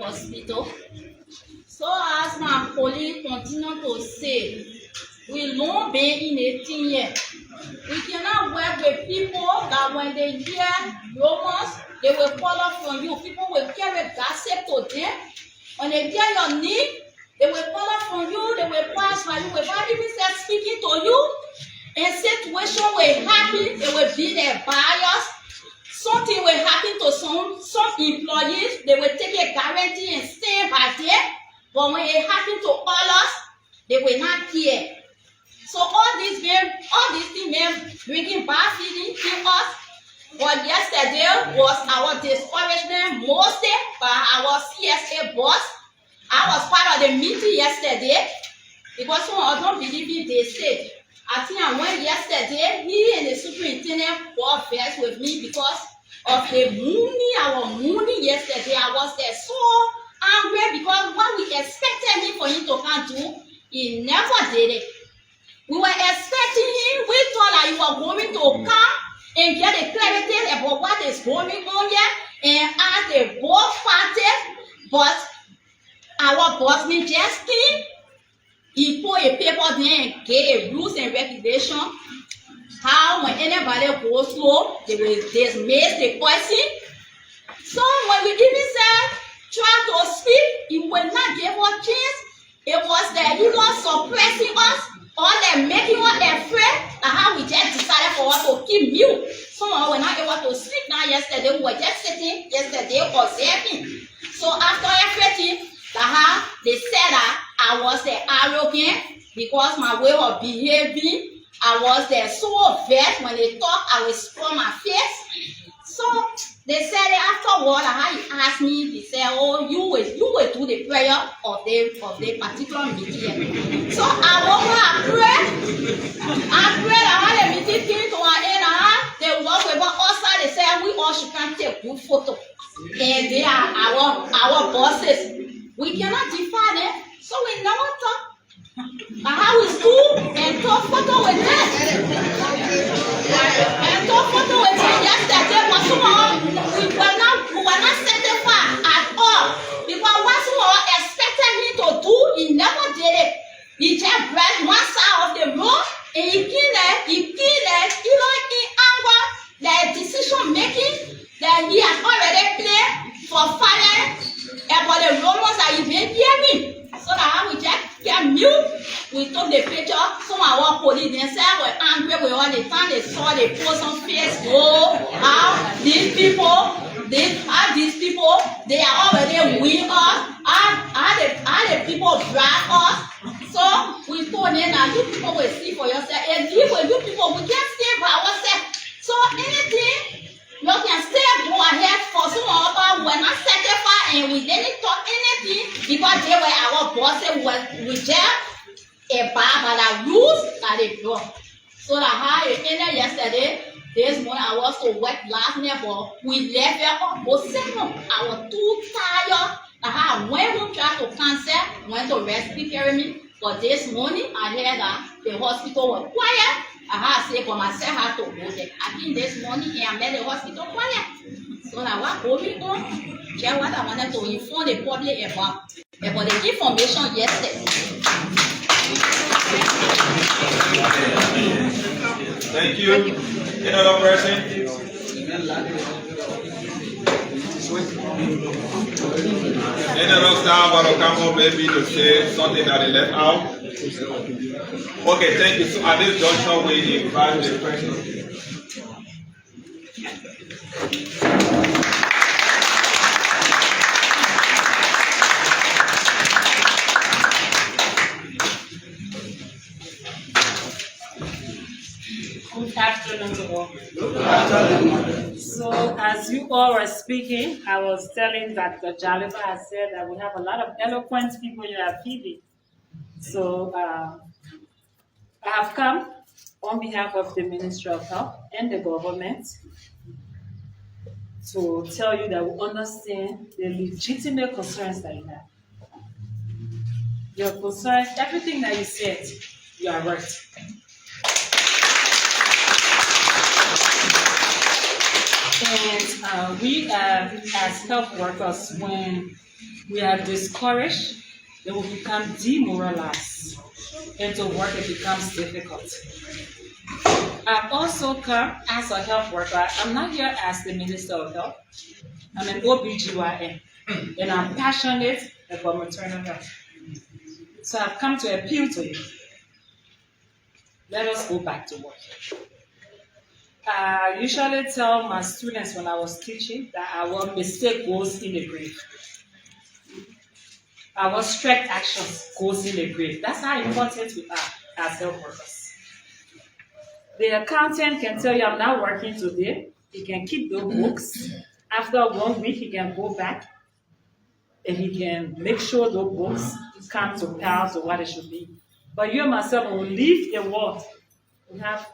Hospital. So as my colleague continue to say, we long been in a thing yet. We cannot work with people that when they hear rumors, they will follow from you. People will carry gossip to them. When they hear your name, they will follow from you. They will pass by you without even speaking to you. And situation will happen. They will be their bias. Something will happen to some employees. They will take a guarantee and stand by them. But when it happens to others, they will not care. So all these things may bringing bad feeling in us. But yesterday was our discouragement mostly by our CSA boss. I was part of the meeting yesterday because some of them believe it, they said. I think I went yesterday. He and the superintendent got vexed with me because of the our mourning yesterday. I was there so angry because what we expected him for him to come do, he never did it. We were expecting him. We thought that he was going to come and get a clarity about what is going on here and ask the both parties. But our bossman just came. He put a paper there and gave a rules and regulation. How when anybody goes slow, they will dismiss the person. So when we even said try to speak, he will not give us chance. It was that he was suppressing us. Or they're making us afraid. And how we just decided for us to keep mute. Someone were not able to speak now yesterday. We were just sitting yesterday observing. So after everything, how they said that I was the arrogant because my way of behaving. I was there so vexed when they talk, I will scrub my face. So they said afterward, he asked me, he said, oh, you will do the prayer of the particular meeting. So I woke up, I prayed, the meeting came to an end, they walked over outside, they said, we all should come take a good photo. And they are our bosses. We cannot define them, so we never talk. How we stood and took photo with them. And took photo with them yesterday, but we were not satisfied at all. Because what someone expected him to do, he never did it. He just grabbed one side of the road and he killed it, in anger, the decision making that he had already played for fire about the rumors that he been hearing. So that we just get mute, we took the picture. Some of our police themselves were angry with all the time they saw the post on Facebook. How these people, they are already with us. How the people drag us. So we told them that you people will see for yourself. And you people, we can't stay by ourselves. So anything, you can still go ahead for some of us. We're not satisfied and we didn't talk anything because they were our bosses. We just abide by the rules that they brought. So that how it ended yesterday, this morning I was to work last night, but we left here almost 7. I was too tired. I went home, tried to cancel, went to rescue carry me. But this morning I heard that the hospital was quiet. I had to say for myself, I had to go there. I think this morning I made the hospital quiet. So now what going on? Just what I wanted to inform the public about the information yesterday. Thank you. Another person? Another staff want to come up maybe to say something that they left out? Okay, thank you. So at this junction, we invite the president. Good afternoon to all. Good afternoon. So as you all were speaking, I was telling Dr. Jalifa has said that we have a lot of eloquent people here at Phebe. So I have come on behalf of the Ministry of Health and the government to tell you that we understand the legitimate concerns that you have. Your concerns, everything that you said, you are right. And we as health workers, when we are discouraged, they will become demoralized. And to work, it becomes difficult. I've also come as a health worker. I'm not here as the Minister of Health. I'm an OBGYN, and I'm passionate about maternal health. So I've come to appeal to you. Let us go back to work. I usually tell my students when I was teaching that our mistake goes in the grave. Our strict actions goes in the grave. That's how important we are as health workers. The accountant can tell you, I'm not working today. He can keep the books. After 1 week, he can go back and he can make sure the books come to par to what it should be. But you and myself, when we leave the world, we have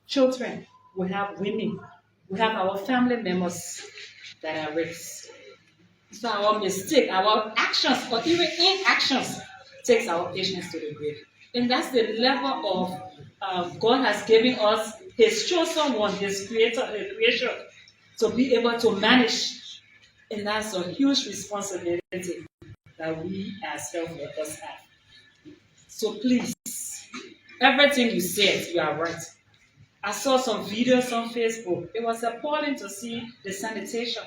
children, we have women, we have our family members that are raised. So our mistake, our actions, or even inactions, takes our patients to the grave. And that's the level of God has given us His chosen one, His creator, His creation, to be able to manage. And that's a huge responsibility that we as health workers have. So please, everything you said, you are right. I saw some videos on Facebook. It was appalling to see the sanitation.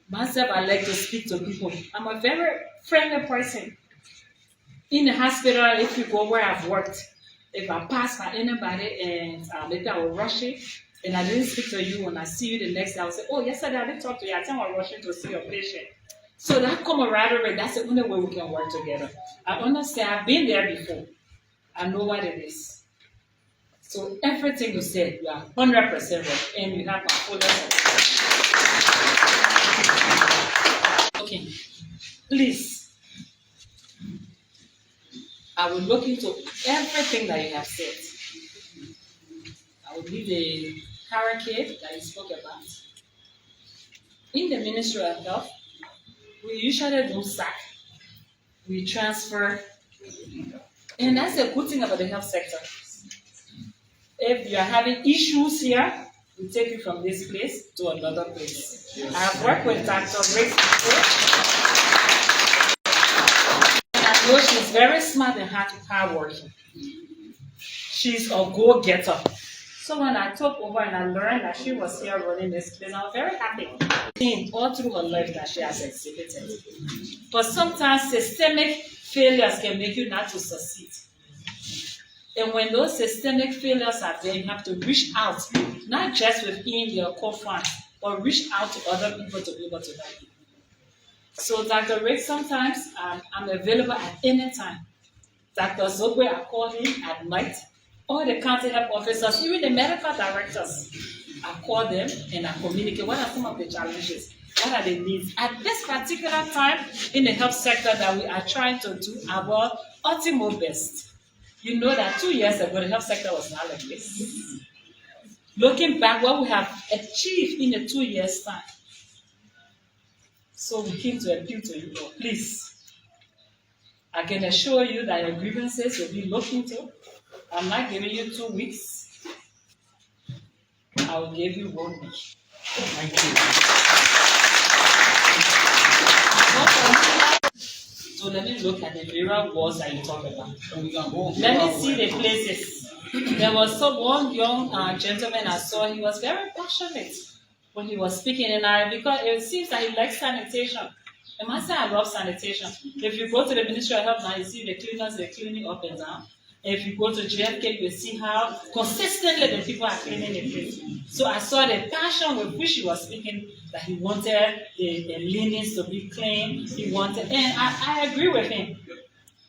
Myself, I like to speak to people. I'm a very friendly person. In the hospital, if you go where I've worked, if I pass by anybody and maybe I will rush it, and I didn't speak to you, when I see you the next day, I will say, oh, yesterday I didn't talk to you. I think I was rushing to see your patient. So that camaraderie, that's the only way we can work together. I understand. I've been there before. I know what it is. So everything you said, you are 100% right, and you have my full support. Okay, please. I will look into everything that you have said. I will give the hurricane that you spoke about. In the Ministry of Health, we usually do sack. We transfer. And that's a good thing about the health sector. If you are having issues here, we take you from this place to another place. I have worked with Dr. Grace before. And I know she's very smart and hardworking. She's a go-getter. So when I took over and I learned that she was here running this place, I was very happy. All through her life that she has exhibited. But sometimes systemic failures can make you not to succeed. And when those systemic failures are there, you have to reach out, not just within your conference, but reach out to other people to be able to help you. So Dr. Rick, sometimes I'm available at any time. Dr. Zogwe, I call him at night. All the county health officers, even the medical directors, I call them and I communicate. What are some of the challenges? What are the needs? At this particular time in the health sector that we are trying to do our ultimate best. You know that 2 years ago, the health sector was not like this. Looking back, what we have achieved in the 2 years' time. So we came to appeal to you all. Please, I can assure you that your grievances will be looked into. I'm not giving you 2 weeks. I will give you 1 week. Thank you. So let me look at the various walls that you talk about. Let me see the places. There was one young gentleman I saw. He was very passionate when he was speaking, and because it seems that he likes sanitation. And I say I love sanitation. If you go to the Ministry of Health now, you see the cleaners, they're cleaning up and down. If you go to JFK, you see how consistently the people are cleaning the place. So I saw the passion with which he was speaking, that he wanted the linens to be clean. He wanted, and I agree with him.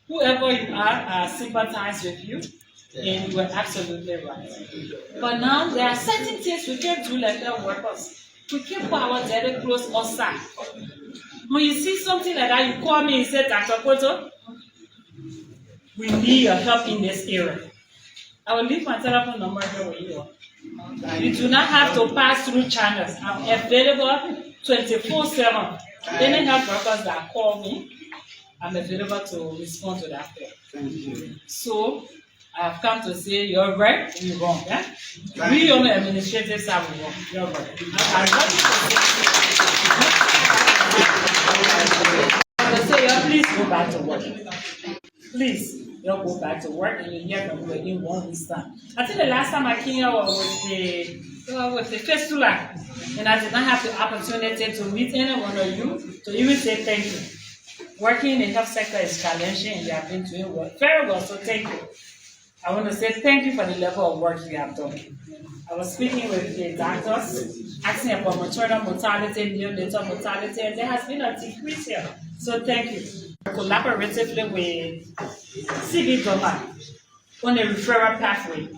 Whoever you are, I sympathize with you, and you are absolutely right. But now there are certain things we can't do like health workers. We can't put our dirty clothes outside. When you see something like that, you call me and say, Dr. Kpoto, we need your help in this area. I will leave my telephone number here with you. You do not have to pass through channels. I'm available 24/7. Any health workers that call me, I'm available to respond to that call. So I've come to say you're right, we're wrong. Yeah? We on the administrative side, we're wrong. You're right. I'm ready to say please go back to work. Please, don't go back to work and you hear from me in 1 week's time. I think the last time I came here was with the fistula, and I did not have the opportunity to meet any one of you to even say thank you. Working in the health sector is challenging and you have been doing very well, so thank you. I want to say thank you for the level of work you have done. I was speaking with the doctors, asking about maternal mortality, neonatal mortality, and there has been a decrease here. So thank you. Collaboratively with Gbarnga on a referral pathway.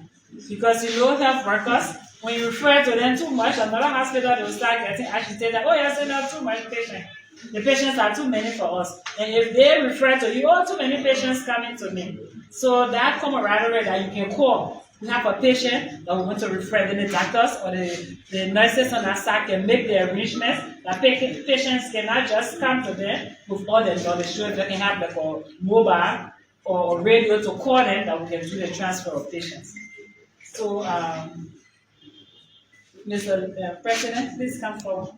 Because you know health workers, when you refer to them too much, another hospital they will start getting agitated. Oh, you're sending out too much patients. The patients are too many for us. And if they refer to you, oh, too many patients coming to me. So that camaraderie that you can call. We have a patient that we want to refer, then the doctors or the nurses on that side can make the arrangements that patients cannot just come to them with all the knowledge. So they can have like a mobile or radio to call them that we can do the transfer of patients. So, Mr. President, please come forward.